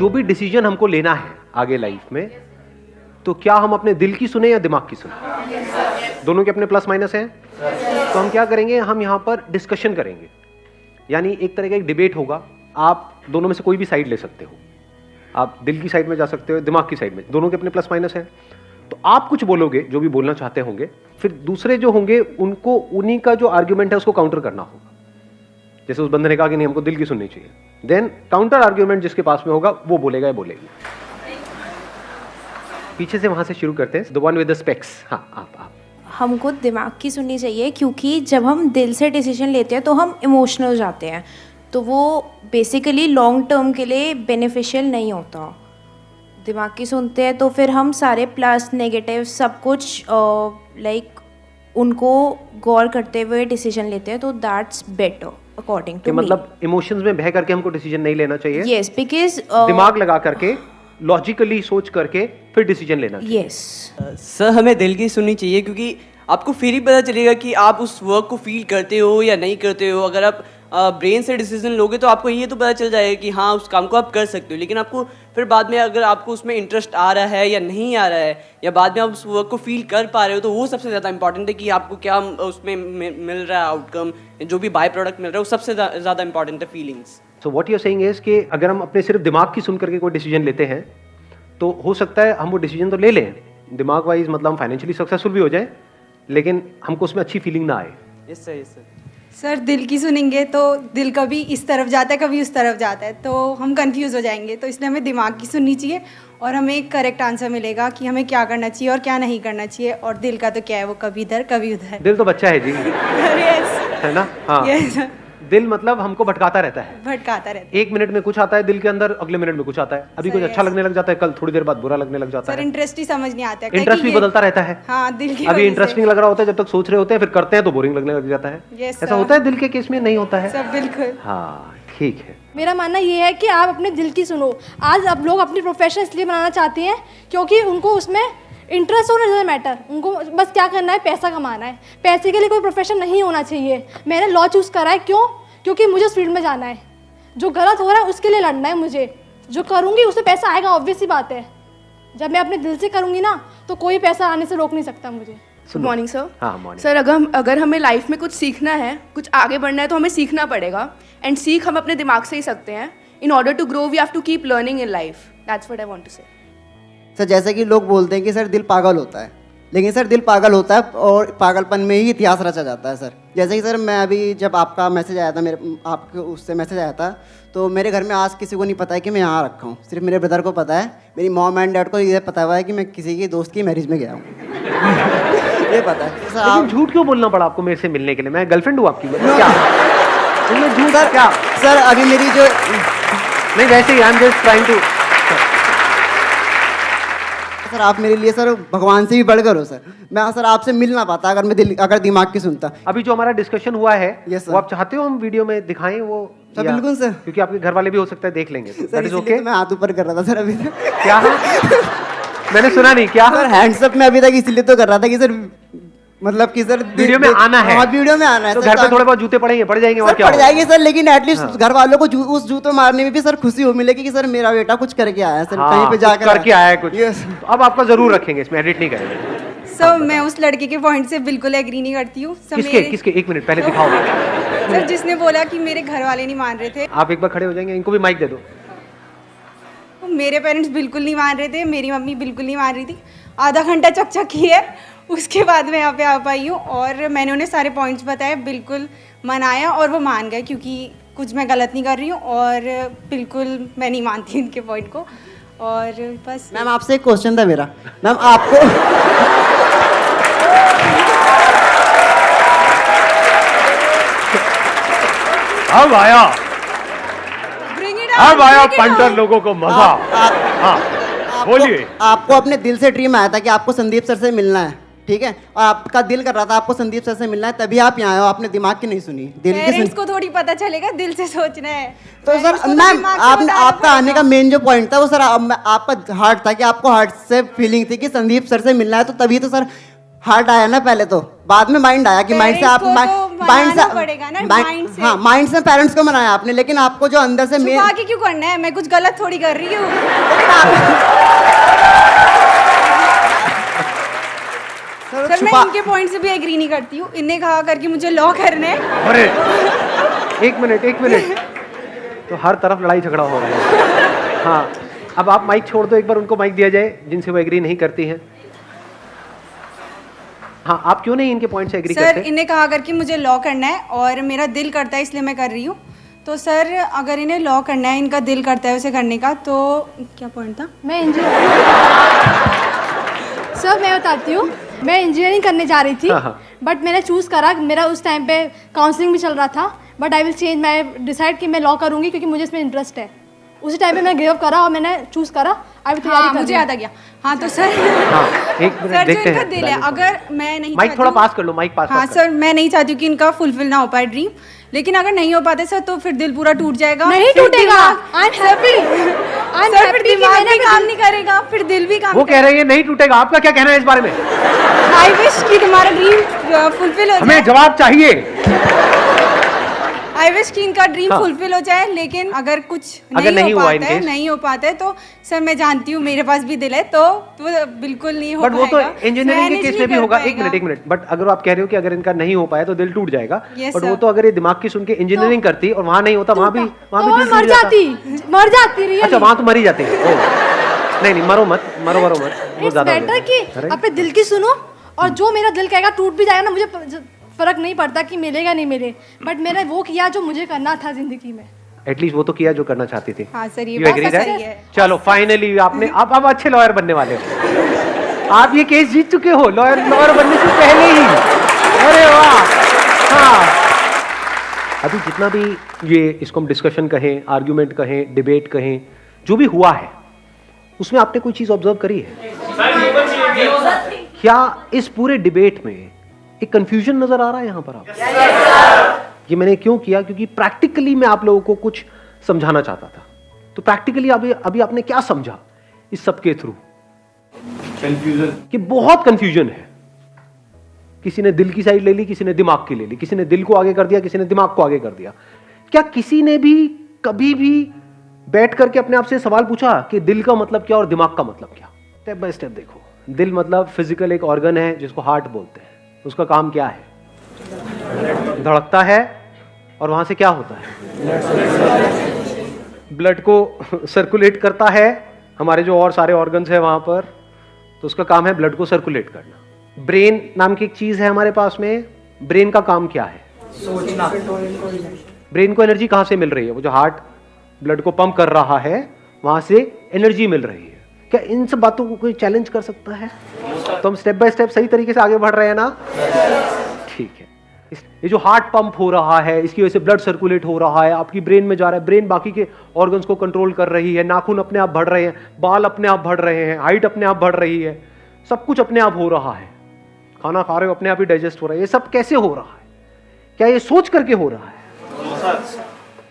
जो भी डिसीजन हमको लेना है आगे लाइफ में, तो क्या हम अपने दिल की सुने या दिमाग की सुने? दोनों के अपने प्लस माइनस हैं। तो हम क्या करेंगे, हम यहाँ पर डिस्कशन करेंगे, यानी एक तरह का एक डिबेट होगा। आप दोनों में से कोई भी साइड ले सकते हो, आप दिल की साइड में जा सकते हो, दिमाग की साइड में, दोनों के अपने प्लस माइनस हैं। तो आप कुछ बोलोगे जो भी बोलना चाहते होंगे, फिर दूसरे जो होंगे उनको उन्हीं का जो आर्ग्यूमेंट है उसको काउंटर करना होगा। जैसे उस बंदे ने कहा कि नहीं हमको दिल की सुननी चाहिए, देन काउंटर आर्ग्यूमेंट जिसके पास में होगा वो बोलेगा या बोलेगी। पीछे से वहां से शुरू करते हैं, the one with the specs. हाँ, आप हमको दिमाग की सुननी चाहिए, क्योंकि जब हम दिल से डिसीजन लेते हैं तो हम इमोशनल हो जाते हैं, तो वो बेसिकली लॉन्ग टर्म के लिए बेनिफिशियल नहीं होता। दिमाग की सुनते हैं तो फिर हम सारे प्लस नेगेटिव सब कुछ लाइक उनको गौर करते हुए डिसीजन लेते हैं, तो that's better according to me. मतलब इमोशंस में बह करके हमको डिसीजन नहीं लेना चाहिए। यस, बिकॉज दिमाग लगा करके लॉजिकली सोच करके फिर डिसीजन लेना चाहिए। यस सर, हमें दिल की सुननी चाहिए, क्योंकि आपको फिर ही पता चलेगा कि आप उस वर्क को फील करते हो या नहीं करते हो। अगर आप ब्रेन से डिसीजन लोगे तो आपको ये तो पता चल जाएगा कि हाँ उस काम को आप कर सकते हो, लेकिन आपको फिर बाद में अगर आपको उसमें इंटरेस्ट आ रहा है या नहीं आ रहा है, या बाद में आप उस वर्क को फील कर पा रहे हो, तो वो सबसे ज़्यादा इंपॉर्टेंट है कि आपको क्या उसमें मिल रहा है आउटकम, जो भी बाय प्रोडक्ट मिल रहा है वो सबसे ज़्यादा इंपॉर्टेंट है, feelings. So what you are saying is कि अगर हम अपने सिर्फ दिमाग की सुन करके कोई डिसीजन लेते हैं तो हो सकता है हम वो डिसीजन तो ले लें दिमाग वाइज, मतलब हम फाइनेंशियली सक्सेसफुल भी हो जाए, लेकिन हमको उसमें अच्छी फीलिंग ना आए। Yes sir, yes sir. Sir दिल की सुनेंगे तो दिल कभी इस तरफ जाता है कभी उस तरफ जाता है, तो हम कंफ्यूज हो जाएंगे। तो इसलिए हमें दिमाग की सुननी चाहिए और हमें एक करेक्ट आंसर मिलेगा कि हमें क्या करना चाहिए और क्या नहीं करना चाहिए। और दिल का तो क्या है, वो कभी इधर कभी उधर। दिल तो बच्चा है जी, यस है ना? हाँ, यस दिल मतलब हमको भटकाता रहता है, भटकाता रहता है। एक मिनट में कुछ आता है दिल के अंदर, अगले मिनट में कुछ आता है। अभी कुछ अच्छा लगने लग जाता है, कल थोड़ी देर बाद बुरा लगने लग जाता सर है। इंटरेस्ट ही समझ नहीं आता है, इंटरेस्ट भी बदलता रहता है। हाँ, दिल की अभी वजह से। इंटरेस्टिंग लग रहा होता है जब तक सोच रहे होते हैं, फिर करते हैं तो बोरिंग लगने लग जाता है। Yes, ऐसा sir. होता है दिल के केस में, नहीं होता है? सब बिल्कुल। हाँ, ठीक है। मेरा मानना ये है कि आप अपने दिल की सुनो। आज अब लोग अपनी प्रोफेशन इसलिए बनाना चाहते हैं क्योंकि उनको उसमें इंटरेस्ट होना ज़्यादा मैटर, उनको बस क्या करना है, पैसा कमाना है। पैसे के लिए कोई प्रोफेशन नहीं होना चाहिए। मैंने लॉ चूज़ करा है, क्यों? क्योंकि मुझे उस फील्ड में जाना है। जो गलत हो रहा है उसके लिए लड़ना है मुझे, जो करूँगी उससे पैसा आएगा, ऑब्वियस सी बात है। जब मैं अपने दिल से करूँगी ना तो कोई पैसा आने से रोक नहीं सकता मुझे। Good morning sir. हाँ, मॉर्निंग। सर, अगर हमें लाइफ में कुछ सीखना है, कुछ आगे बढ़ना है, तो हमें सीखना पड़ेगा। एंड सीख हम अपने दिमाग से ही सकते हैं। In order to grow we have to keep learning in life. That's what I want to say. Sir जैसे कि लोग बोलते हैं कि सर दिल पागल होता है, लेकिन सर दिल पागल होता है और पागलपन में ही इतिहास रचा जाता है सर। जैसे कि सर मैं अभी जब आपका मैसेज आया था, मेरे आपके उससे मैसेज आया था, तो मेरे घर में आज किसी को नहीं पता है कि मैं यहाँ रखा हूँ। सिर्फ मेरे ब्रदर को पता है, मेरी मॉम एंड डैड को ये पता हुआ है कि मैं किसी की दोस्त की मैरिज में गया हूँ। ये पता है सर। लेकिन झूठ क्यों बोलना पड़ा आपको मेरे से मिलने के लिए? मैं गर्लफ्रेंड हूँ आपकी? क्या तुमने झूठ सर क्या? सर अभी मेरी जो नहीं, वैसे ही I am just trying to. Sir आप मेरे लिए सर भगवान से भी बढ़कर हो सर। मैं सर आपसे मिल ना पाता अगर दिमाग की सुनता। अभी जो हमारा डिस्कशन हुआ है, Yes, sir. वो आप चाहते हो हम वीडियो में दिखाएं वो? सर या- बिल्कुल सर। क्योंकि आपके घर वाले भी हो सकता है देख लेंगे। सर That is इसीलिए okay? तो मैं हाथ ऊपर कर रहा था सर अभी तक। क्या? मैंने सुना नहीं क्या? सर हैंड्स अप में अभी तक इसलिए तो कर रहा था कि सर मतलब कि सर वीडियो में आना है। हाँ, वीडियो में आना है तो सर। घर पे थोड़े बहुत जूते पड़ेंगे, पड़ जाएंगे और सर क्या पड़ होगा? जाएंगे सर, लेकिन एटलीस्ट घर वालों को उस जूते मारने में भी सर खुशी हो मिलेगी कि सर मेरा बेटा कुछ करके आया है सर, कहीं पे कुछ जाकर करके आया है कुछ। Yes. तो अब आपका जरूर रखेंगे, इसमें एडिट नहीं करेंगे। सर मैं उस लड़के के पॉइंट से बिल्कुल एग्री नहीं करती हूँ। सर किसके मेरे- किसके? एक मिनट पहले दिखाओ। सर जिसने बोला कि मेरे घर वाले नहीं मान रहे थे, आप एक बार खड़े हो जाएंगे, इनको भी माइक दे दो। मेरे पेरेंट्स बिल्कुल नहीं मान रहे थे, मेरी मम्मी बिल्कुल नहीं मान रही थी। आधा घंटा चकचक की है, उसके बाद मैं यहाँ पे आ पाई हूँ और मैंने उन्हें सारे पॉइंट्स बताए, बिल्कुल मनाया और वो मान गए, क्योंकि कुछ मैं गलत नहीं कर रही हूँ और बिल्कुल मैं नहीं मानती इनके पॉइंट को। और बस मैम आपसे एक क्वेश्चन था मेरा। मैम आपको अब आया, Bring it अब on, आया bring it पंटर on। लोगों को मजा। हाँ, बोलिए। आपको अपने दिल से ड्रीम आया था कि आपको संदीप सर से मिलना है, ठीक है, और आपका दिल कर रहा था आपको संदीप सर से मिलना है, तभी आप यहाँ आए हो, आपने दिमाग की नहीं सुनी, दिल की पेरेंट्स सुनी। को थोड़ी पता चलेगा, दिल से सोचना है। तो Parents को सर तो मैम दिमाग से आपने बताना आपका आने का पड़ेगा। मेन जो पॉइंट था वो सर आपका हार्ट था कि आपको हार्ट से फीलिंग थी कि संदीप सर से मिलना है, तो तभी तो सर हार्ट आया ना पहले, तो बाद में माइंड आया कि माइंड से आप Parents को तो मनाना पड़ेगा ना, माइंड से। हाँ, माइंड से पेरेंट्स को मनाया आपने, लेकिन आपको जो अंदर से छुपा के क्यों करना है? मैं कुछ गलत थोड़ी कर रही हूँ। सर मैं इनके पॉइंट से भी एग्री नहीं करती हूँ। इनने कहा करके मुझे लॉ करना है। अरे एक मिनट, तो हर तरफ लड़ाई झगड़ा हो रहा है। हाँ, अब आप माइक छोड़ दो, एक बार उनको माइक दिया जाए जिनसे वो एग्री नहीं करती हैं। हाँ, आप क्यों नहीं इनके पॉइंट से एग्री करते? सर इन्हें कहा करके मुझे लॉ करना है और मेरा दिल करता है इसलिए मैं कर रही हूँ। तो सर अगर इन्हें लॉ करना है, इनका दिल करता है उसे करने का, तो क्या पॉइंट था? मैं सर मैं बताती हूँ, मैं इंजीनियरिंग करने जा रही थी, बट मैंने चूज़ करा, मेरा उस टाइम पे काउंसलिंग भी चल रहा था, बट आई विल चेंज, मैं डिसाइड कि मैं लॉ करूँगी क्योंकि मुझे इसमें इंटरेस्ट है। उसी टाइम पे मैं गिव अप करा और मैंने चूज़ करा, आई विल तैयारी कर। मुझे याद आ गया। हाँ तो सर एक मिनट सर जो देखते इनका हैं। दिल है, अगर मैं नहीं माइक थोड़ा पास कर लो, माइक पास। हाँ सर, मैं नहीं चाहती हूँ कि इनका फुलफिल ना हो पाए ड्रीम, लेकिन अगर नहीं हो पाते सर तो फिर दिल पूरा टूट जाएगा। नहीं टूटेगा, आई एम हैप्पी, सर फिर दिमाग भी काम नहीं करेगा, फिर दिल भी काम। वो कह रही है नहीं टूटेगा, आपका क्या कहना है इस बारे में? आई विश कि तुम्हारा ड्रीम फुलफिल हो जाए। हमें जवाब चाहिए। आई विश कि इनका ड्रीम फुलफिल हो जाए, लेकिन अगर कुछ अगर नहीं हो पाता है तो सर मैं जानती हूँ मेरे पास भी दिल है, तो बिल्कुल नहीं हो बट पाएगा। वो तो इंजीनियरिंग के केस में भी होगा। एक मिनट, बट अगर आप कह रहे हो कि अगर इनका नहीं हो पाया तो दिल टूट जाएगा, बट वो तो अगर ये दिमाग की सुन के इंजीनियरिंग करती और वहाँ नहीं होता, वहाँ भी दिल मर जाती रही। अच्छा, वहाँ तो मर ही जाते हैं। नहीं मरो मत, वो ज्यादा बेटर कि अपने दिल की सुनो, और जो मेरा दिल कहेगा टूट भी जाएगा ना, मुझे फर्क नहीं पड़ता कि मिलेगा नहीं मिले, बट मैंने वो किया जो मुझे करना था जिंदगी में। एटलीस्ट वो तो किया जो करना चाहती थी। हाँ सर, ये You बात agree सही that? है। चलो फाइनली आपने अब अच्छे लॉयर बनने वाले हो। आप ये केस जीत चुके हो लॉयर बनने से पहले ही। अरे वाह। हाँ, अभी जितना भी ये इसको हम डिस्कशन कहें, आर्ग्यूमेंट कहें, डिबेट कहें, जो भी हुआ है उसमें आपने कोई चीज ऑब्जर्व करी है क्या? इस पूरे डिबेट में एक कंफ्यूजन नजर आ रहा है यहाँ पर आप? ये मैंने क्यों किया? क्योंकि प्रैक्टिकली मैं आप लोगों को कुछ समझाना चाहता था। तो प्रैक्टिकली अभी आपने क्या समझा इस सब के थ्रू? कंफ्यूजन, कि बहुत कंफ्यूजन है। किसी ने दिल की साइड ले ली, किसी ने दिमाग की ले ली, किसी ने दिल को आगे कर दिया, किसी ने दिमाग को आगे कर दिया। क्या किसी ने भी कभी भी बैठ करके अपने आप से सवाल पूछा कि दिल का मतलब क्या और दिमाग का मतलब क्या? स्टेप बाय स्टेप देखो। दिल मतलब फिजिकल एक ऑर्गन है जिसको हार्ट बोलते हैं। उसका काम क्या है? धड़कता है और वहां से क्या होता है? ब्लड को सर्कुलेट करता है। हमारे जो और सारे ऑर्गन्स हैं वहां पर, तो उसका काम है ब्लड को सर्कुलेट करना। ब्रेन नाम की एक चीज है हमारे पास में। ब्रेन का काम क्या है? सोचना। ब्रेन को एनर्जी कहां से मिल रही है? वो जो हार्ट ब्लड को पंप कर रहा है वहां से एनर्जी मिल रही है। क्या इन सब बातों को कोई चैलेंज कर सकता है? तो हम स्टेप बाय स्टेप सही तरीके से आगे बढ़ रहे हैं ना? ठीक है। ये जो हार्ट पंप हो रहा है, इसकी वजह से ब्लड सर्कुलेट हो रहा है, आपकी ब्रेन में जा रहा है। ब्रेन बाकी के ऑर्गन्स को कंट्रोल कर रही है। नाखून अपने आप बढ़ रहे हैं, बाल अपने आप बढ़ रहे हैं, हाइट अपने आप बढ़ रही है, सब कुछ अपने आप हो रहा है। खाना खा रहे हो अपने आप ही डाइजेस्ट हो रहा है। ये सब कैसे हो रहा है? क्या ये सोच करके हो रहा है?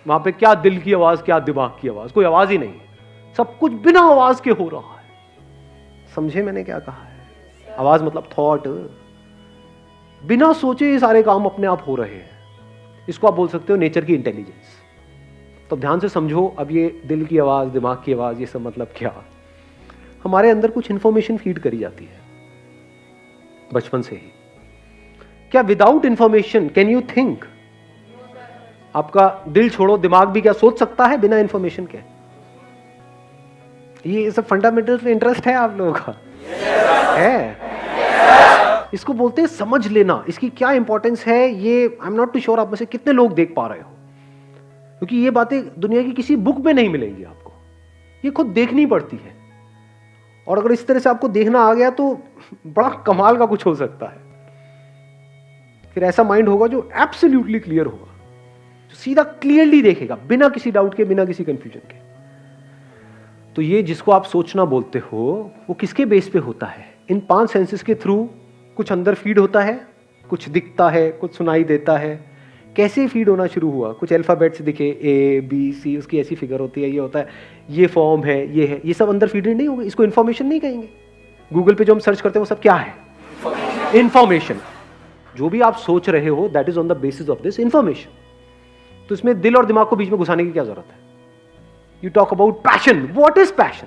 वहां पे क्या दिल की आवाज, क्या दिमाग की आवाज? कोई आवाज ही नहीं है। सब कुछ बिना आवाज के हो रहा है। समझे मैंने क्या कहा है? आवाज मतलब थॉट। बिना सोचे ये सारे काम अपने आप हो रहे हैं। इसको आप बोल सकते हो नेचर की इंटेलिजेंस। तो ध्यान से समझो। अब ये दिल की आवाज, दिमाग की आवाज, ये सब मतलब क्या? हमारे अंदर कुछ इंफॉर्मेशन फीड करी जाती है बचपन से ही। क्या without information can you think? आपका दिल छोड़ो, दिमाग भी क्या सोच सकता है बिना इंफॉर्मेशन के? ये सब फंडामेंटल इंटरेस्ट है आप लोगों का है। इसको बोलते हैं समझ लेना। इसकी क्या इंपॉर्टेंस है ये I am not too sure आप में से कितने लोग देख पा रहे हो, क्योंकि ये बातें दुनिया की किसी बुक में नहीं मिलेंगी आपको। ये खुद देखनी पड़ती है। और अगर इस तरह से आपको देखना आ गया तो बड़ा कमाल का कुछ हो सकता है। फिर ऐसा माइंड होगा जो एब्सोल्युटली क्लियर होगा, जो सीधा क्लियरली देखेगा बिना किसी डाउट के, बिना किसी कंफ्यूजन के। तो ये जिसको आप सोचना बोलते हो वो किसके बेस पे होता है? इन 5 सेंसेस के थ्रू कुछ अंदर फीड होता है, कुछ दिखता है, कुछ सुनाई देता है। कैसे फीड होना शुरू हुआ? कुछ अल्फाबेट्स दिखे, ए बी सी, उसकी ऐसी फिगर होती है, ये होता है, ये फॉर्म है, ये है, ये सब अंदर फीडेड नहीं होगा। इसको इन्फॉर्मेशन नहीं कहेंगे। गूगल पे जो हम सर्च करते हैं वो सब क्या है? इन्फॉर्मेशन। जो भी आप सोच रहे हो that is on the basis of this information. तो इसमें दिल और दिमाग को बीच में घुसाने की क्या जरूरत है? You talk about passion, what is passion?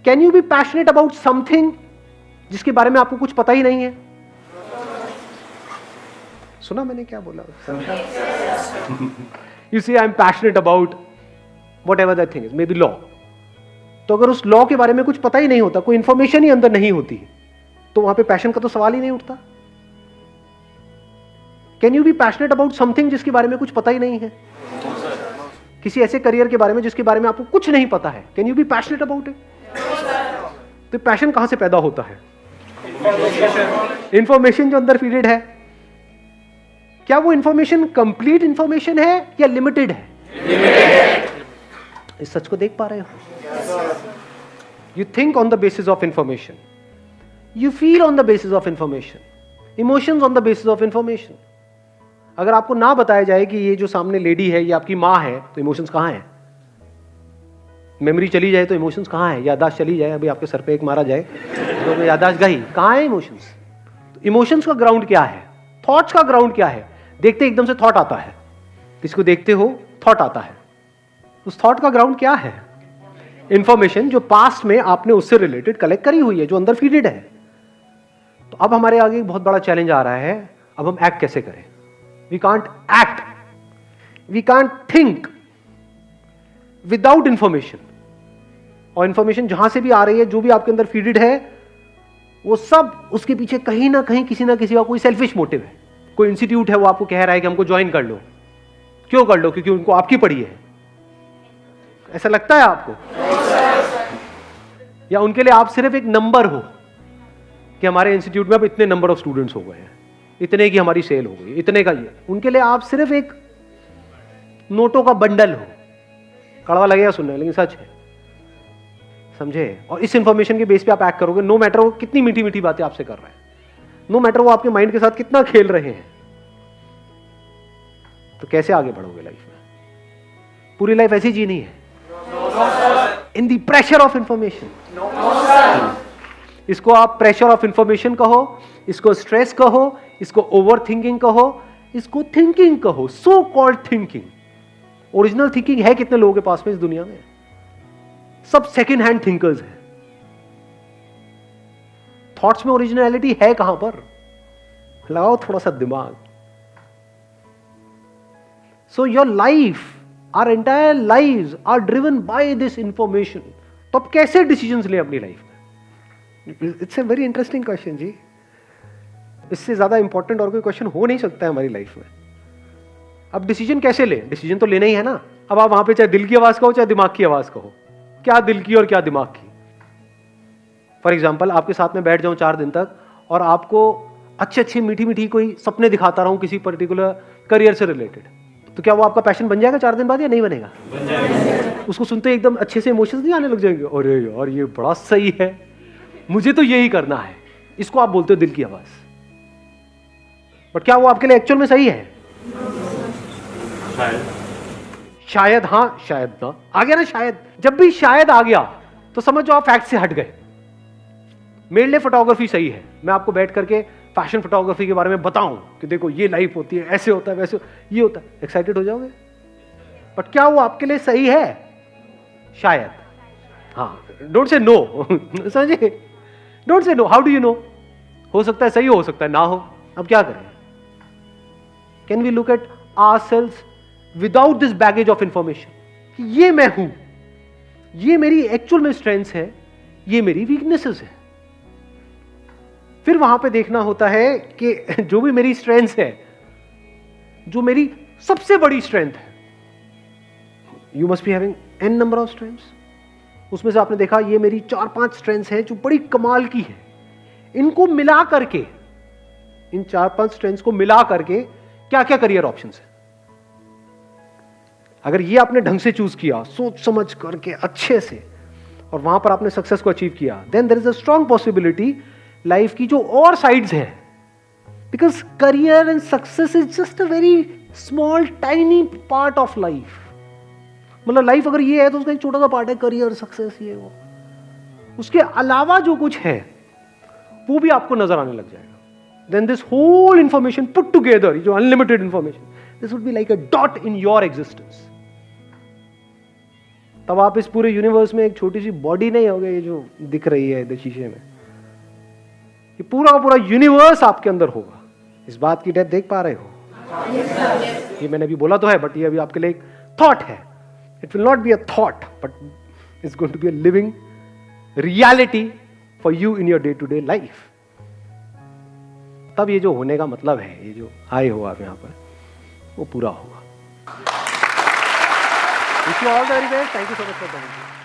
Can you be passionate about something जिसके बारे में आपको कुछ पता ही नहीं है? सुना मैंने क्या बोला? You see I am passionate about whatever that thing is, maybe law. तो अगर उस लॉ के बारे में कुछ पता ही नहीं होता, कोई इंफॉर्मेशन ही अंदर नहीं होती, तो वहां पे पैशन का तो सवाल ही नहीं उठता। Can you be passionate about something जिसके बारे में कुछ पता ही नहीं है? किसी ऐसे करियर के बारे में जिसके बारे में आपको कुछ नहीं पता है, can you be passionate about it? तो पैशन कहां से पैदा होता है? इंफॉर्मेशन जो अंदर फीडेड है, क्या वो इंफॉर्मेशन कंप्लीट इंफॉर्मेशन है या लिमिटेड है? इस सच को देख पा रहे हो? You think on the basis of information, you feel on the basis of information, emotions on the basis of information. अगर आपको ना बताया जाए कि ये जो सामने लेडी है ये आपकी माँ है, तो इमोशंस कहाँ हैं? मेमोरी चली जाए तो इमोशंस कहाँ है? याददाश्त चली जाए, अभी आपके सर पे एक मारा जाए तो याददाश्त गई, कहाँ है इमोशंस? तो इमोशंस का ग्राउंड क्या है? थॉट्स का ग्राउंड क्या है? देखते एकदम से थॉट आता है, किसको देखते हो थॉट आता है, उस थॉट का ग्राउंड क्या है? इंफॉर्मेशन जो पास्ट में आपने उससे रिलेटेड कलेक्ट करी हुई है, जो अंदर फीडेड है। तो अब हमारे आगे एक बहुत बड़ा चैलेंज आ रहा है, अब हम एक्ट कैसे करें? We can't act, we can't think without information. और इंफॉर्मेशन जहां से भी आ रही है, जो भी आपके अंदर फीडेड है, वो सब उसके पीछे कहीं ना कहीं किसी ना किसी का कोई सेल्फिश मोटिव है। कोई इंस्टीट्यूट है वो आपको कह रहा है कि हमको ज्वाइन कर लो। क्यों कर लो? क्योंकि उनको आपकी पड़ी है। ऐसा लगता है आपको? या उनके लिए आप सिर्फ एक नंबर हो कि हमारे इंस्टीट्यूट में अब इतने नंबर ऑफ स्टूडेंट्स हो गए हैं, इतने की हमारी सेल हो गई, इतने का ये। उनके लिए आप सिर्फ एक नोटों का बंडल हो। कड़वा लगेगा सुनने, लेकिन सच है, समझे? और इस इंफॉर्मेशन के बेस पे आप एक्ट करोगे, नो मैटर वो कितनी मीठी मीठी बातें आपसे कर रहे हैं, नो मैटर वो आपके माइंड के साथ कितना खेल रहे हैं। तो कैसे आगे बढ़ोगे लाइफ में? पूरी लाइफ ऐसी जीनी है इन दी प्रेशर ऑफ इंफॉर्मेशन। इसको आप प्रेशर ऑफ इंफॉर्मेशन कहो, इसको स्ट्रेस कहो, इसको ओवर थिंकिंग कहो, इसको थिंकिंग कहो, so called thinking. Original thinking है कितने लोगों के पास में इस दुनिया में? सब सेकेंड हैंड थिंकर्स हैं। थॉट्स में ओरिजिनलिटी है कहां पर? लगाओ थोड़ा सा दिमाग। So your life, our entire lives are driven by this information. तो अब कैसे डिसीजंस लें अपनी लाइफ में? It's a very interesting question जी। इससे ज्यादा इंपॉर्टेंट और कोई क्वेश्चन हो नहीं सकता है हमारी लाइफ में। अब डिसीजन कैसे लें? डिसीजन तो लेना ही है ना। अब आप वहां पे चाहे दिल की आवाज कहो चाहे दिमाग की आवाज कहो, क्या दिल की और क्या दिमाग की? फॉर एग्जाम्पल, आपके साथ में बैठ जाऊं 4 दिन तक और आपको अच्छे अच्छे मीठी मीठी कोई सपने दिखाता रहूं किसी पर्टिकुलर करियर से रिलेटेड, तो क्या वो आपका पैशन बन जाएगा 4 दिन बाद या नहीं बनेगा? बन जाएगा। उसको सुनते ही एकदम अच्छे से इमोशंस नहीं आने लग जाएंगे? अरे यार ये बड़ा सही है, मुझे तो यही करना है। इसको आप बोलते हो दिल की आवाज। बट क्या वो आपके लिए एक्चुअल में सही है? शायद हाँ, शायद ना। आ गया ना शायद। जब भी शायद आ गया तो समझो आप फैक्ट से हट गए। मेरे लिए फोटोग्राफी सही है, मैं आपको बैठ करके फैशन फोटोग्राफी के बारे में बताऊं कि देखो ये लाइफ होती है, ऐसे होता है, वैसे ये होता है, एक्साइटेड हो जाओगे। बट क्या वो आपके लिए सही है? शायद हाँ। डोंट से नो, समझे? Don't say no. How do you know? हो सकता है सही हो सकता है ना हो। अब क्या करें? Can we look at ourselves without this baggage of information कि ये मैं हूं, ये मेरी एक्चुअल में स्ट्रेंथ्स है, ये मेरी वीकनेसेस है। फिर वहां पे देखना होता है कि जो भी मेरी स्ट्रेंथ्स है, जो मेरी सबसे बड़ी स्ट्रेंथ है, you must be having an number of strengths. उसमें से आपने देखा ये मेरी 4-5 स्ट्रेंथ्स हैं जो बड़ी कमाल की है। इनको मिला करके, इन 4-5 स्ट्रेंथ्स को मिला करके क्या क्या करियर ऑप्शंस है। अगर ये आपने ढंग से चूज किया, सोच समझ करके अच्छे से, और वहां पर आपने सक्सेस को अचीव किया, then there is a strong possibility life की जो और साइड्स है, because career and success is just a very small tiny part of life. मतलब लाइफ अगर ये है तो उसका एक छोटा सा पार्ट है करियर, सक्सेस, ये वो। उसके अलावा जो कुछ है वो भी आपको नजर आने लग जाएगा। then this whole information put together, जो unlimited information, this would be like a dot in your existence. तब आप इस पूरे यूनिवर्स में एक छोटी सी बॉडी नहीं होगे, ये जो दिख रही है इधर शीशे में, ये पूरा का पूरा यूनिवर्स आपके अंदर होगा. इस बात की डेप्थ देख पा रहे हो? ये मैंने अभी बोला तो है, बट ये अभी आपके लिए एक थॉट है. It will not be a thought, but it's going to be a living reality for you in your day to day life. तब ये जो होने का मतलब है, ये जो आए हो आप यहाँ पर, वो पूरा होगा. Wish you all the very best. Thank you so much for coming.